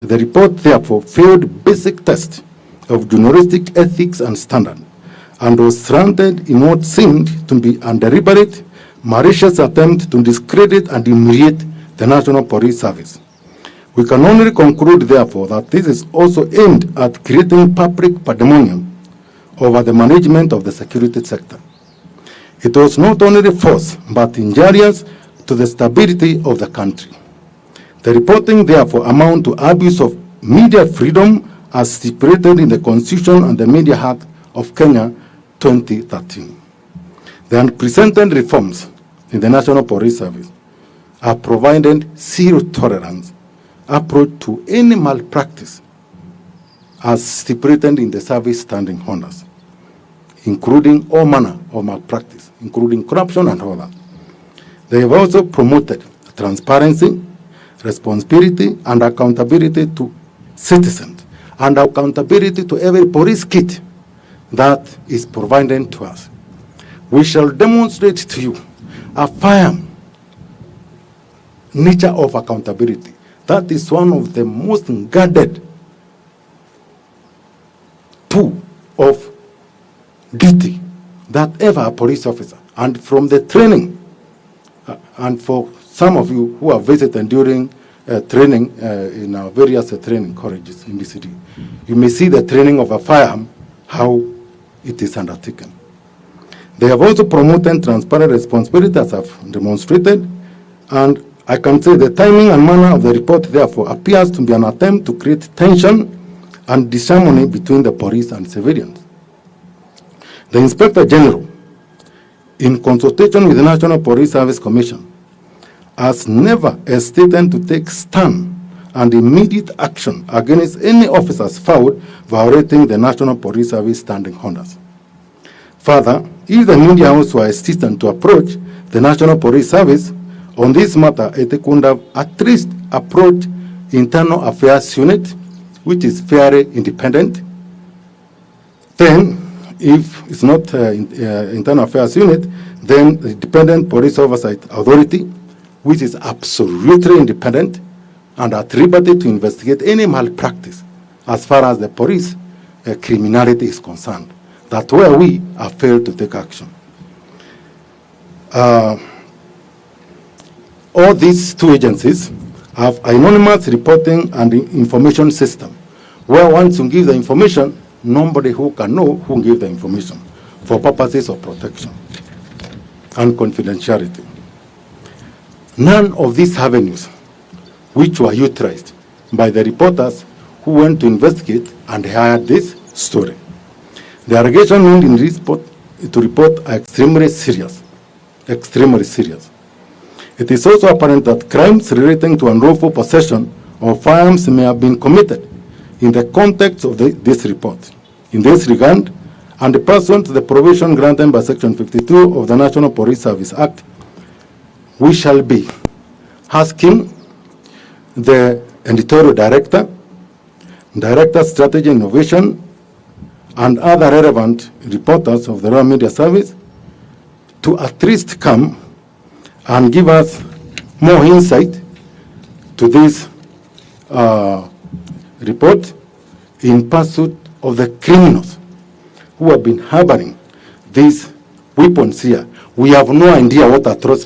The report therefore failed basic test of journalistic ethics and standard, and was stranded in what seemed to be a deliberate, malicious attempt to discredit and humiliate the National Police Service. We can only conclude, therefore, that this is also aimed at creating public pandemonium over the management of the security sector. It was not only false, but injurious to the stability of the country. The reporting, therefore, amounts to abuse of media freedom as stipulated in the Constitution and the Media Act of Kenya 2013. The unprecedented reforms in the National Police Service are providing zero tolerance approach to any malpractice as stipulated in the service standing orders, including all manner of malpractice, including corruption and all that. They have also promoted transparency, responsibility, and accountability to citizens, and accountability to every police kit that is provided to us. We shall demonstrate to you a firm nature of accountability. That is one of the most guarded tool of duty that ever a police officer. And from the training, and for some of you who have visited during training in our various training colleges in the city, you may see the training of a firearm, how it is undertaken. They have also promoted transparent responsibility, as I've demonstrated, and I can say the timing and manner of the report, therefore, appears to be an attempt to create tension and disharmony between the police and civilians. The Inspector General, in consultation with the National Police Service Commission, has never hesitated to take stand and immediate action against any officers found violating the National Police Service standing orders. Further, if the media also are hesitant to approach the National Police Service on this matter, it could have at least approached Internal Affairs Unit, which is fairly independent. Then, if it's not Internal Affairs Unit, then the Independent Police Oversight Authority, which is absolutely independent and at liberty to investigate any malpractice as far as the police criminality is concerned. That's where we have failed to take action. All these two agencies have anonymous reporting and information system, where once you give the information, nobody who can know who gave the information for purposes of protection and confidentiality. None of these avenues, which were utilized by the reporters who went to investigate and heard this story. The allegation made in this report are extremely serious. Extremely serious. It is also apparent that crimes relating to unlawful possession of firearms may have been committed in the context of this report. In this regard, and pursuant to the provision granted by Section 52 of the National Police Service Act, we shall be asking the editorial director, Director Strategy Innovation, and other relevant reporters of the Royal Media Service to at least come and give us more insight to this report in pursuit of the criminals who have been harboring these weapons here. We have no idea what atrocities